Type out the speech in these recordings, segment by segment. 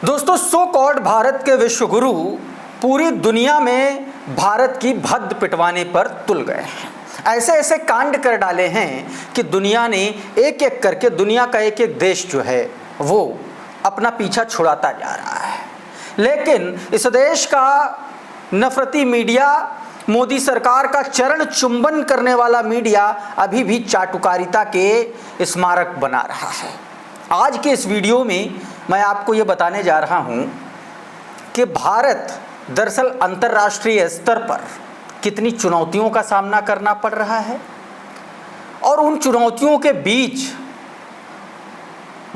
दोस्तों, so called Bharat के विश्व गुरु पूरी दुनिया में भारत की भद्द पिटवाने पर तुल गए हैं। ऐसे ऐसे कांड कर डाले हैं कि दुनिया ने एक एक करके, दुनिया का एक एक देश जो है वो अपना पीछा छुड़ाता जा रहा है। लेकिन इस देश का नफरती मीडिया, मोदी सरकार का चरण चुंबन करने वाला मीडिया अभी भी चाटुकारिता के स्मारक बना रहा है। आज के इस वीडियो में मैं आपको ये बताने जा रहा हूँ कि भारत दरअसल अंतर्राष्ट्रीय स्तर पर कितनी चुनौतियों का सामना करना पड़ रहा है और उन चुनौतियों के बीच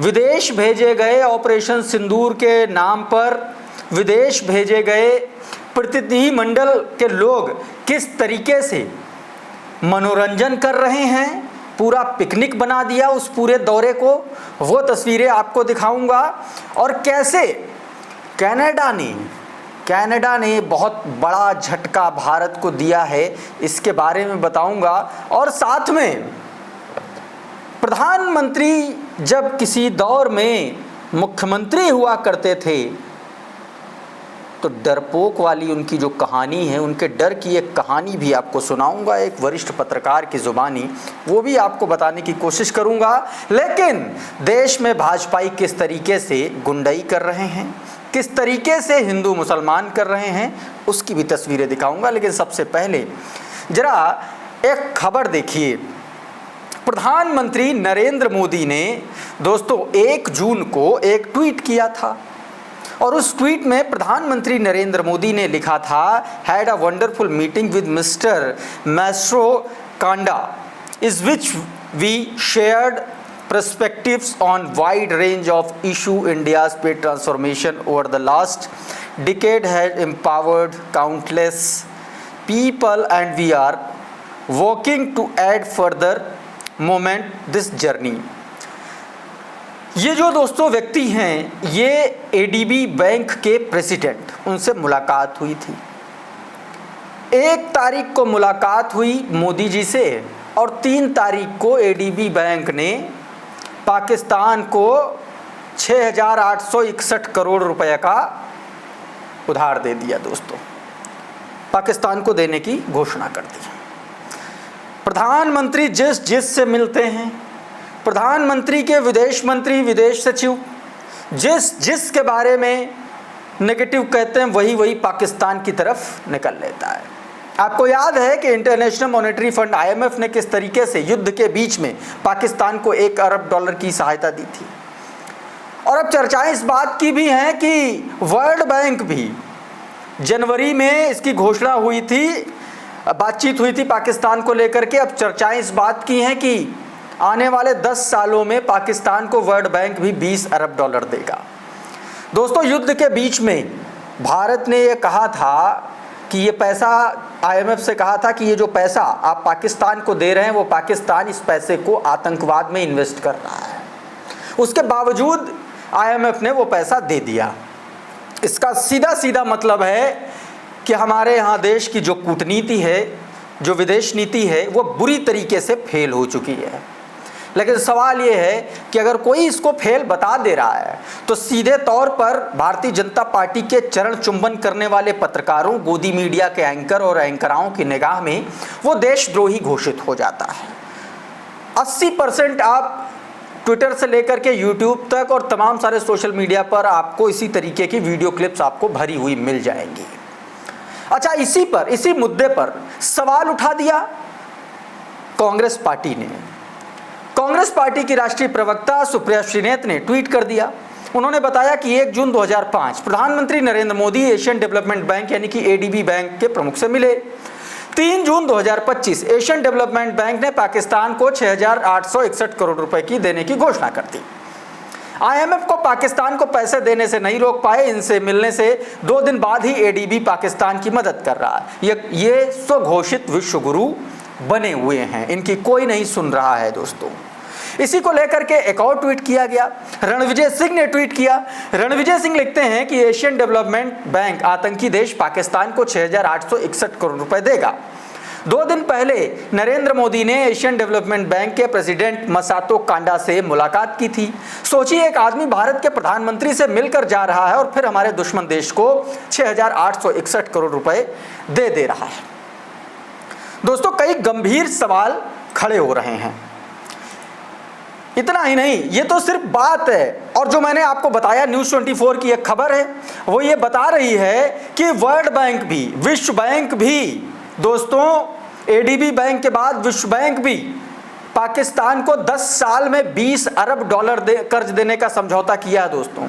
विदेश भेजे गए ऑपरेशन सिंदूर के नाम पर विदेश भेजे गए प्रतिनिधिमंडल के लोग किस तरीके से मनोरंजन कर रहे हैं, पूरा पिकनिक बना दिया उस पूरे दौरे को, वो तस्वीरें आपको दिखाऊंगा। और कैसे कनाडा ने बहुत बड़ा झटका भारत को दिया है, इसके बारे में बताऊंगा। और साथ में प्रधानमंत्री जब किसी दौर में मुख्यमंत्री हुआ करते थे तो डरपोक वाली उनकी जो कहानी है, उनके डर की एक कहानी भी आपको सुनाऊंगा, एक वरिष्ठ पत्रकार की ज़ुबानी, वो भी आपको बताने की कोशिश करूंगा। लेकिन देश में भाजपाई किस तरीके से गुंडाई कर रहे हैं, किस तरीके से हिंदू मुसलमान कर रहे हैं, उसकी भी तस्वीरें दिखाऊंगा। लेकिन सबसे पहले जरा एक खबर देखिए। प्रधानमंत्री नरेंद्र मोदी ने दोस्तों 1 जून को एक ट्वीट किया था और उस ट्वीट में प्रधानमंत्री नरेंद्र मोदी ने लिखा था, had a wonderful meeting with mister maestro Kanda is which we shared perspectives on wide range of issue. India's paid transformation over the last decade has empowered countless people and we are working to add further moment this journey. ये जो दोस्तों व्यक्ति हैं, ये ADB bank के president, उनसे मुलाकात हुई थी। 1 तारीख को मुलाकात हुई मोदी जी से और 3 तारीख को एडीबी बैंक ने पाकिस्तान को 6,861 करोड़ रुपए का उधार दे दिया। दोस्तों, पाकिस्तान को देने की घोषणा कर दी। प्रधानमंत्री जिस से मिलते हैं, प्रधानमंत्री के विदेश मंत्री, विदेश सचिव जिस के बारे में नेगेटिव कहते हैं, वही पाकिस्तान की तरफ निकल लेता है। आपको याद है कि इंटरनेशनल मॉनेटरी फंड IMF ने किस तरीके से युद्ध के बीच में पाकिस्तान को $1 अरब की सहायता दी थी। और अब चर्चाएं इस बात की भी हैं कि वर्ल्ड बैंक भी, जनवरी में इसकी घोषणा हुई थी, बातचीत हुई थी पाकिस्तान को लेकर के। अब चर्चाएं इस बात की हैं कि आने वाले 10 सालों में पाकिस्तान को वर्ल्ड बैंक भी $20 अरब देगा। दोस्तों, युद्ध के बीच में भारत ने ये कहा था कि ये पैसा, IMF से कहा था कि ये जो पैसा आप पाकिस्तान को दे रहे हैं, वो पाकिस्तान इस पैसे को आतंकवाद में इन्वेस्ट कर रहा है। उसके बावजूद IMF ने वो पैसा दे दिया। इसका सीधा मतलब है कि हमारे यहाँ देश की जो कूटनीति है, जो विदेश नीति है, वो बुरी तरीके से फेल हो चुकी है। लेकिन सवाल ये है कि अगर कोई इसको फेल बता दे रहा है तो सीधे तौर पर भारतीय जनता पार्टी के चरण चुंबन करने वाले पत्रकारों, गोदी मीडिया के एंकर और एंकराओं की निगाह में वो देशद्रोही घोषित हो जाता है। 80% आप ट्विटर से लेकर के यूट्यूब तक और तमाम सारे सोशल मीडिया पर आपको इसी तरीके की वीडियो क्लिप्स आपको भरी हुई मिल जाएंगी। अच्छा, इसी मुद्दे पर सवाल उठा दिया कांग्रेस पार्टी ने। कांग्रेस पार्टी की राष्ट्रीय प्रवक्ता सुप्रिया श्रीनेत ने ट्वीट कर दिया। उन्होंने बताया कि 1 जून 2005 प्रधानमंत्री Narendra Modi Asian development bank यानी कि एडीबी बैंक के प्रमुख से मिले। 3 जून 2025 एशियन डेवलपमेंट बैंक ने पाकिस्तान को 6,861 करोड़ रुपए की देने की घोषणा कर दी। IMF को पाकिस्तान को पैसे देने से नहीं रोक पाए। इनसे मिलने से 2 दिन बाद ही एडीबी पाकिस्तान की मदद कर रहा है। ये स्वघोषित विश्व गुरु बने हुए हैं, इनकी कोई नहीं सुन रहा है। दोस्तों, इसी को लेकर के एक और ट्वीट किया गया। रणविजय सिंह ने ट्वीट किया। रणविजय सिंह लिखते हैं कि एशियन डेवलपमेंट बैंक आतंकी देश पाकिस्तान को 6,861 करोड़ रुपए देगा। 2 दिन पहले नरेंद्र मोदी ने एशियन डेवलपमेंट बैंक के प्रेसिडेंट मसातो कांडा से मुलाकात की थी। सोचिए, एक आदमी भारत के प्रधानमंत्री से मिलकर जा रहा है और फिर हमारे दुश्मन देश को 6,861 करोड़ रुपए दे रहा है। दोस्तों, कई गंभीर सवाल खड़े हो रहे हैं। इतना ही नहीं, ये तो सिर्फ बात है, और जो मैंने आपको बताया न्यूज़ 24 की एक खबर है, वो ये बता रही है कि वर्ल्ड बैंक भी, विश्व बैंक भी दोस्तों, एडीबी बैंक के बाद विश्व बैंक भी पाकिस्तान को 10 साल में 20 अरब डॉलर कर्ज देने का समझौता किया है दोस्तों।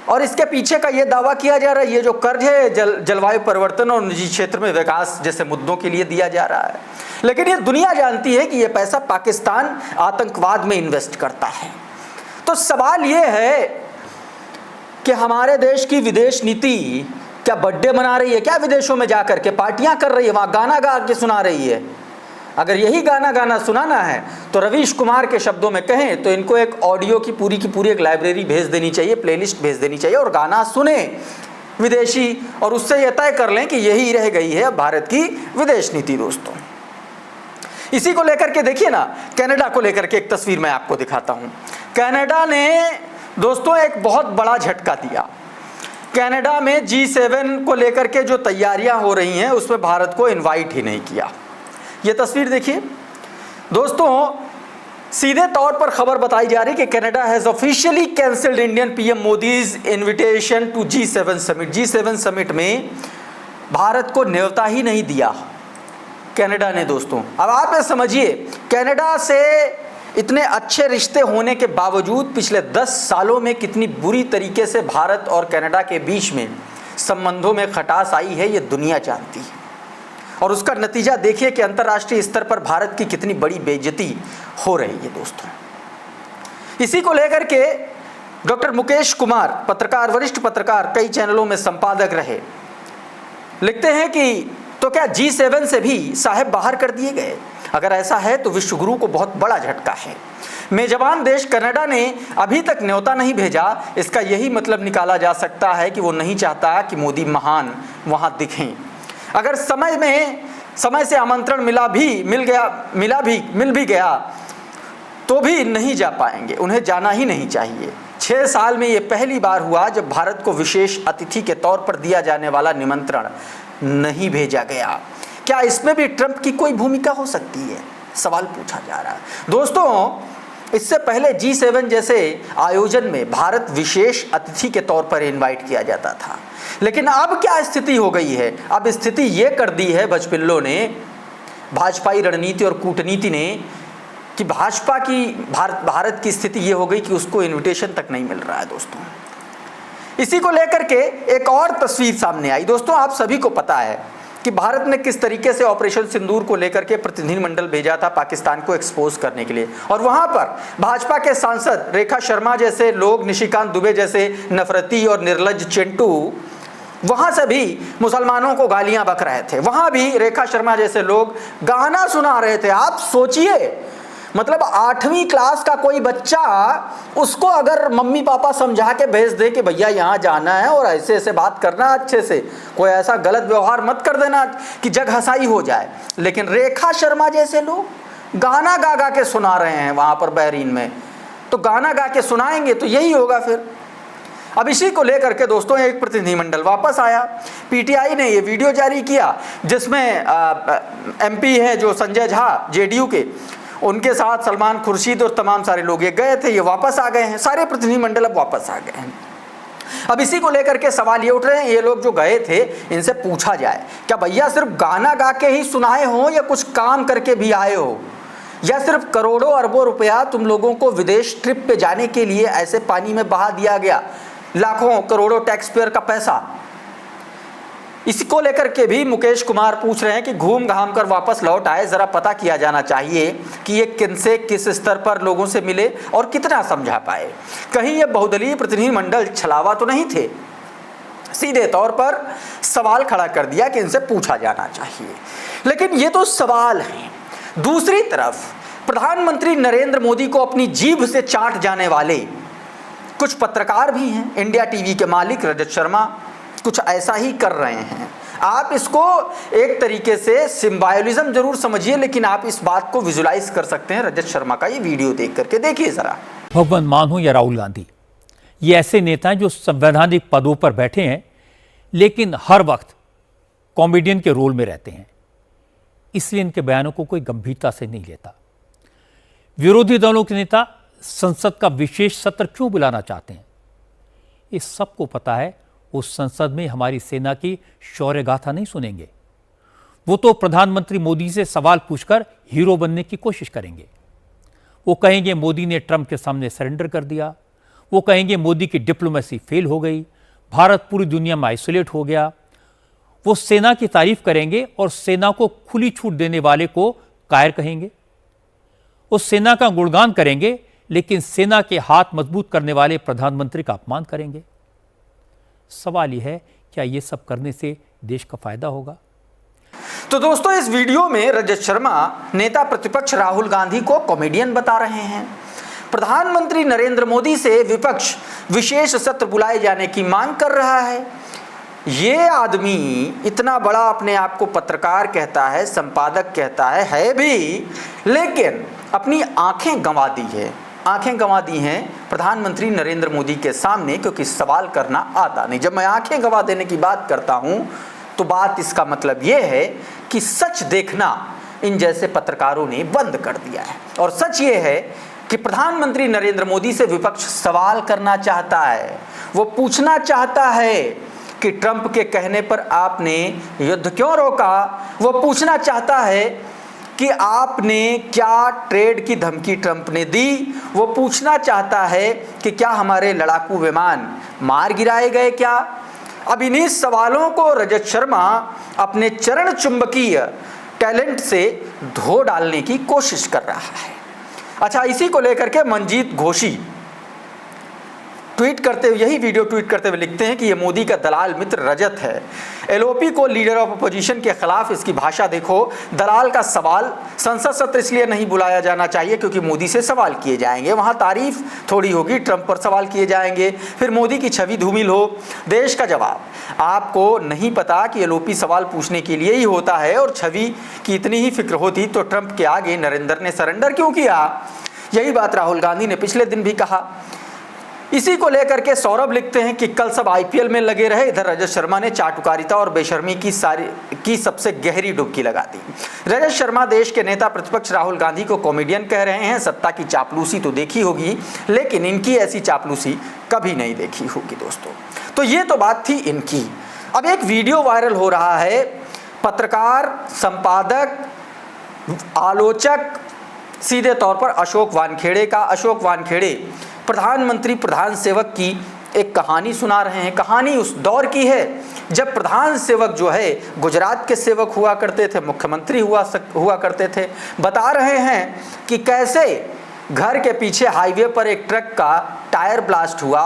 और इसके पीछे का ये दावा किया जा रहा है, ये जो कर्ज है जलवायु परिवर्तन और निजी क्षेत्र में विकास जैसे मुद्दों के लिए दिया जा रहा है। लेकिन ये दुनिया जानती है कि ये पैसा पाकिस्तान आतंकवाद में इन्वेस्ट करता है। तो सवाल ये है कि हमारे देश की विदेश नीति क्या बर्थडे मना रही है क्या? विदेशों में जाकर के पार्टियां कर रही है, वहां गाना गा के सुना रही है? अगर यही गाना सुनाना है तो रवीश कुमार के शब्दों में कहें तो इनको एक ऑडियो की पूरी एक लाइब्रेरी भेज देनी चाहिए, प्लेलिस्ट भेज देनी चाहिए, और गाना सुने विदेशी, और उससे यह तय कर लें कि यही रह गई है भारत की विदेश नीति। दोस्तों, इसी को लेकर के देखिए ना, कनाडा को लेकर के एक तस्वीर मैं आपको दिखाता हूं। कनाडा ने दोस्तों एक बहुत बड़ा झटका दिया। कनाडा में G7 को लेकर के जो तैयारियां हो रही हैं उसमें भारत को इनवाइट ही नहीं किया। ये तस्वीर देखिए दोस्तों, सीधे तौर पर खबर बताई जा रही है कि Canada has officially cancelled Indian PM Modi's invitation to G7 summit. G7 summit में भारत को न्योता ही नहीं दिया कनाडा ने। दोस्तों, अब आप ये समझिए, कनाडा से इतने अच्छे रिश्ते होने के बावजूद पिछले 10 सालों में कितनी बुरी तरीके से भारत और कनाडा के बीच में संबंधों में खटास आई है, ये दुनिया जानती है। और उसका नतीजा देखिए कि अंतर्राष्ट्रीय स्तर पर भारत की कितनी बड़ी बेइज्जती हो रही है। दोस्तों, इसी को लेकर के डॉक्टर मुकेश कुमार, पत्रकार, वरिष्ठ पत्रकार, कई चैनलों में संपादक रहे, लिखते हैं कि तो क्या G7 से भी साहेब बाहर कर दिए गए? अगर ऐसा है तो विश्वगुरु को बहुत बड़ा झटका है। मेजबान देश कनाडा ने अभी तक न्योता नहीं भेजा, इसका यही मतलब निकाला जा सकता है कि वो नहीं चाहता कि मोदी महान वहाँ दिखें। अगर समय से आमंत्रण मिल भी गया तो भी नहीं जा पाएंगे, उन्हें जाना ही नहीं चाहिए। 6 साल में ये पहली बार हुआ जब भारत को विशेष अतिथि के तौर पर दिया जाने वाला निमंत्रण नहीं भेजा गया। क्या इसमें भी ट्रंप की कोई भूमिका हो सकती है? सवाल पूछा जा रहा है। दोस्तों, इससे पहले G7 जैसे आयोजन में भारत विशेष अतिथि के तौर पर इनवाइट किया जाता था, लेकिन अब क्या स्थिति हो गई है? अब स्थिति ये कर दी है भजपिल्लों ने, भाजपाई रणनीति और कूटनीति ने, कि भाजपा की भारत की स्थिति ये हो गई कि उसको इनविटेशन तक नहीं मिल रहा है। दोस्तों, इसी को लेकर के एक और तस्वीर सामने आई। दोस्तों, आप सभी को पता है कि भारत ने किस तरीके से ऑपरेशन सिंदूर को लेकर के प्रतिनिधिमंडल भेजा था पाकिस्तान को एक्सपोज करने के लिए, और वहां पर भाजपा के सांसद रेखा शर्मा जैसे लोग, निशिकांत दुबे जैसे नफरती और निर्लज्ज चिंटू वहां से भी मुसलमानों को गालियां बक रहे थे। वहां भी रेखा शर्मा जैसे लोग गाना सुना रहे थे। आप सोचिए, मतलब 8वीं क्लास का कोई बच्चा, उसको अगर मम्मी पापा समझा के भेज दे कि भैया यहाँ जाना है और ऐसे ऐसे बात करना, अच्छे से, कोई ऐसा गलत व्यवहार मत कर देना कि जग हंसाई हो जाए, लेकिन रेखा शर्मा जैसे लोग गाना गा गा के सुना रहे हैं वहाँ पर बहरीन में, तो गाना गा के सुनाएंगे तो यही होगा फिर। अब इसी को लेकर के दोस्तों एक प्रतिनिधिमंडल वापस आया। पीटीआई ने ये वीडियो जारी किया जिसमें MP है जो संजय झा जेडीयू के, उनके साथ सलमान खुर्शीद और तमाम सारे लोग ये गए थे, ये वापस आ गए हैं, सारे प्रतिनिधिमंडल अब वापस आ गए हैं। अब इसी को लेकर के सवाल ये उठ रहे हैं, ये लोग जो गए थे इनसे पूछा जाए, क्या भैया सिर्फ गाना गा के ही सुनाए हो या कुछ काम करके भी आए हो, या सिर्फ करोड़ों अरबों रुपया तुम लोगों को विदेश ट्रिप पे जाने के लिए ऐसे पानी में बहा दिया गया, लाखों करोड़ों टैक्स पेयर का पैसा। इसी को लेकर के भी मुकेश कुमार पूछ रहे हैं कि घूम घाम कर वापस लौट आए, जरा पता किया जाना चाहिए कि ये किनसे किस स्तर पर लोगों से मिले और कितना समझा पाए। कहीं ये बहुदलीय प्रतिनिधिमंडल छलावा तो नहीं थे? सीधे तौर पर सवाल खड़ा कर दिया कि इनसे पूछा जाना चाहिए। लेकिन ये तो सवाल हैं। दूसरी तरफ प्रधानमंत्री नरेंद्र मोदी को अपनी जीभ से चाट जाने वाले कुछ पत्रकार भी हैं। इंडिया टीवी के मालिक रजत शर्मा कुछ ऐसा ही कर रहे हैं। आप इसको एक तरीके से सिंबॉलिज्म जरूर समझिए, लेकिन आप इस बात को विजुलाइज कर सकते हैं रजत शर्मा का ये वीडियो देख करके। देखिए जरा। भगवंत मान हो या राहुल गांधी, ये ऐसे नेता हैं जो संवैधानिक पदों पर बैठे हैं लेकिन हर वक्त कॉमेडियन के रोल में रहते हैं, इसलिए इनके बयानों को कोई गंभीरता से नहीं लेता। विरोधी दलों के नेता संसद का विशेष सत्र क्यों बुलाना चाहते हैं? इस सबको पता है, उस संसद में हमारी सेना की शौर्य गाथा नहीं सुनेंगे। वो तो प्रधानमंत्री मोदी से सवाल पूछकर हीरो बनने की कोशिश करेंगे। वो कहेंगे मोदी ने ट्रंप के सामने सरेंडर कर दिया। वो कहेंगे मोदी की डिप्लोमेसी फेल हो गई, भारत पूरी दुनिया में आइसोलेट हो गया। वो सेना की तारीफ करेंगे और सेना को खुली छूट देने वाले को कायर कहेंगे। वो सेना का गुणगान करेंगे लेकिन सेना के हाथ मजबूत करने वाले प्रधानमंत्री का अपमान करेंगे। सवाल यह है, क्या यह सब करने से देश का फायदा होगा? तो दोस्तों, इस वीडियो में रजत शर्मा नेता प्रतिपक्ष राहुल गांधी को कॉमेडियन बता रहे हैं। प्रधानमंत्री नरेंद्र मोदी से विपक्ष विशेष सत्र बुलाए जाने की मांग कर रहा है। ये आदमी इतना बड़ा अपने आप को पत्रकार कहता है, संपादक कहता है भी, लेकिन अपनी आंखें गंवा दी है। आंखें गंवा दी हैं प्रधानमंत्री नरेंद्र मोदी के सामने, क्योंकि सवाल करना आता नहीं। जब मैं आंखें गंवा देने की बात करता हूं तो बात इसका मतलब यह है कि सच देखना इन जैसे पत्रकारों ने बंद कर दिया है। और सच ये है कि प्रधानमंत्री नरेंद्र मोदी से विपक्ष सवाल करना चाहता है। वो पूछना चाहता है कि ट्रंप के कहने पर आपने युद्ध क्यों रोका। वो पूछना चाहता है कि आपने क्या ट्रेड की धमकी ट्रंप ने दी। वो पूछना चाहता है कि क्या हमारे लड़ाकू विमान मार गिराए गए क्या। अब इन्हीं सवालों को रजत शर्मा अपने चरण चुंबकीय टैलेंट से धो डालने की कोशिश कर रहा है। अच्छा, इसी को लेकर के मनजीत घोषी ट्वीट करते हुए, यही वीडियो ट्वीट करते हुए लिखते हैं कि ये मोदी का दलाल मित्र रजत है। एलओपी को लीडर ऑफ अपोजिशन के खिलाफ इसकी भाषा देखो। दलाल का सवाल, संसद सत्र इसलिए नहीं बुलाया जाना चाहिए क्योंकि मोदी से सवाल किए जाएंगे, वहाँ तारीफ थोड़ी होगी, ट्रंप पर सवाल किए जाएंगे, फिर मोदी की छवि धूमिल हो। देश का जवाब, आपको नहीं पता कि एलओपी सवाल पूछने के लिए ही होता है, और छवि की इतनी ही फिक्र होती तो ट्रंप के आगे नरेंद्र ने सरेंडर क्यों किया। यही बात राहुल गांधी ने पिछले दिन भी कहा। इसी को लेकर के सौरभ लिखते हैं कि कल सब आईपीएल में लगे रहे, इधर रजत शर्मा ने चाटुकारिता और बेशर्मी की सबसे गहरी डुबकी लगा दी। रजत शर्मा देश के नेता प्रतिपक्ष राहुल गांधी को कॉमेडियन कह रहे हैं। सत्ता की चापलूसी तो देखी होगी, लेकिन इनकी ऐसी चापलूसी कभी नहीं देखी होगी दोस्तों। तो ये तो बात थी इनकी। अब एक वीडियो वायरल हो रहा है, पत्रकार, संपादक, आलोचक, सीधे तौर पर अशोक वानखेड़े का। अशोक वानखेड़े प्रधानमंत्री प्रधान सेवक की एक कहानी सुना रहे हैं। कहानी उस दौर की है जब प्रधान सेवक जो है गुजरात के सेवक हुआ करते थे, मुख्यमंत्री हुआ करते थे। बता रहे हैं कि कैसे घर के पीछे हाईवे पर एक ट्रक का टायर ब्लास्ट हुआ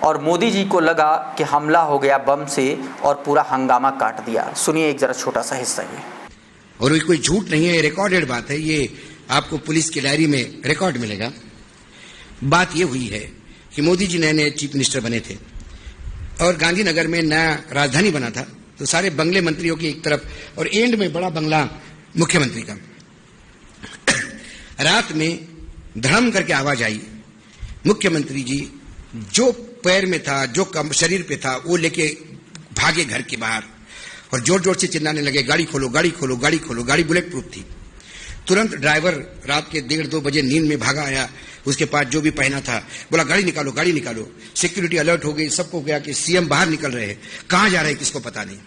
और मोदी जी को लगा कि हमला हो गया बम से, और पूरा हंगामा काट दिया। सुनिए एक जरा छोटा सा हिस्सा ये। और ये कोई झूठ नहीं है, रिकॉर्डेड बात है, ये आपको पुलिस की डायरी में रिकॉर्ड मिलेगा। बात यह हुई है कि मोदी जी नए चीफ मिनिस्टर बने थे और गांधीनगर में नया राजधानी बना था, तो सारे बंगले मंत्रियों की एक तरफ और एंड में बड़ा बंगला मुख्यमंत्री का। रात में धड़म करके आवाज आई। मुख्यमंत्री जी जो पैर में था, जो शरीर पे था, वो लेके भागे घर के बाहर और जोर जोर से चिल्लाने लगे, गाड़ी खोलो, गाड़ी खोलो, गाड़ी खोलो। गाड़ी बुलेट प्रूफ थी। तुरंत ड्राइवर रात के 1:30-2 बजे नींद में भागा आया, उसके पास जो भी पहना था, बोला गाड़ी निकालो, गाड़ी निकालो। सिक्योरिटी अलर्ट हो गई, सबको गया कि सीएम बाहर निकल रहे हैं, कहां जा रहे हैं किसको पता नहीं।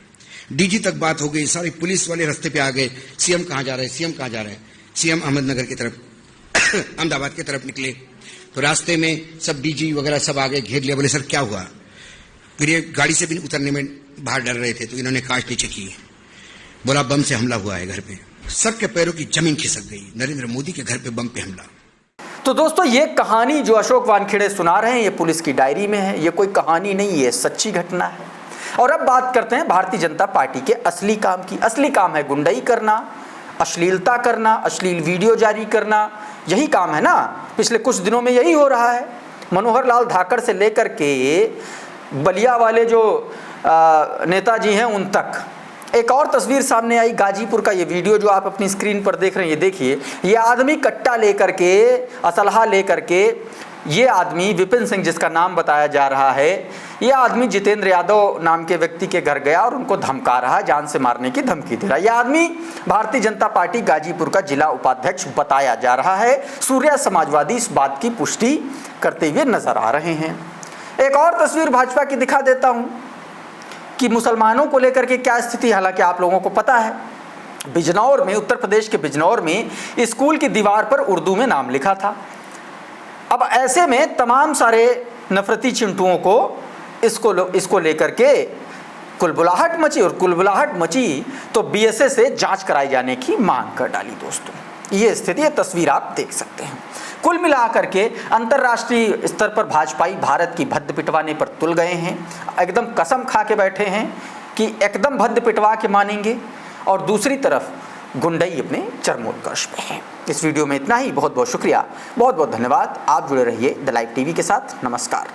डीजी तक बात हो गई, सारी पुलिस वाले रास्ते पे आ गए, सीएम कहां जा रहे हैं, सीएम कहां जा रहे हैं। सीएम अहमदनगर की तरफ अहमदाबाद की तरफ निकले तो रास्ते में सब डीजी वगैरह सब आ गए, घेर लिया। बोले सर क्या हुआ। फिर ये गाड़ी से भी उतरने में बाहर डर रहे थे, तो इन्होंने कांच नीचे की। बोला बम से हमला हुआ है घर पे। सबके पैरों की जमीन खिसक गई। नरेंद्र मोदी के घर पे बम पे हमला। तो दोस्तों, ये कहानी जो अशोक वानखेड़े सुना रहे हैं, ये पुलिस की डायरी में है। ये कोई कहानी नहीं है, सच्ची घटना है। और अब बात करते हैं भारतीय जनता पार्टी के असली काम की। असली काम है गुंडई करना, अश्लीलता करना, अश्लील वीडियो जारी करना। यही काम है ना। पिछले कुछ दिनों में यही हो रहा है। मनोहर लाल धाकड़ से लेकर के बलिया वाले जो नेताजी हैं उन तक, एक और तस्वीर सामने आई गाजीपुर का। ये वीडियो जो आप अपनी स्क्रीन पर देख रहे हैं, ये देखिए, ये आदमी कट्टा लेकर के, असलहा लेकर के, ये आदमी विपिन सिंह जिसका नाम बताया जा रहा है, ये आदमी जितेंद्र यादव नाम के व्यक्ति के घर गया और उनको धमका रहा है, जान से मारने की धमकी दे रहा है। ये आदमी भारतीय जनता पार्टी गाजीपुर का जिला उपाध्यक्ष बताया जा रहा है। सूर्या समाजवादी इस बात की पुष्टि करते हुए नजर आ रहे हैं। एक और तस्वीर भाजपा की दिखा देता हूं कि मुसलमानों को लेकर के क्या स्थिति, हालांकि आप लोगों को पता है, बिजनौर में, उत्तर प्रदेश के बिजनौर में स्कूल की दीवार पर उर्दू में नाम लिखा था। अब ऐसे में तमाम सारे नफरती चिंटुओं को इसको लेकर के कुलबुलाहट मची, और कुलबुलाहट मची तो बीएसए से जांच कराई जाने की मांग कर डाली। दोस्तों, ये स्थिति, ये तस्वीर आप देख सकते हैं। कुल मिलाकर के अंतर्राष्ट्रीय स्तर पर भाजपाई भारत की भद्द पिटवाने पर तुल गए हैं। एकदम कसम खा के बैठे हैं कि एकदम भद्द पिटवा के मानेंगे, और दूसरी तरफ गुंडई अपने चरमोत्कर्ष पे हैं। इस वीडियो में इतना ही। बहुत बहुत शुक्रिया, बहुत बहुत धन्यवाद। आप जुड़े रहिए द लाइव टीवी के साथ। नमस्कार।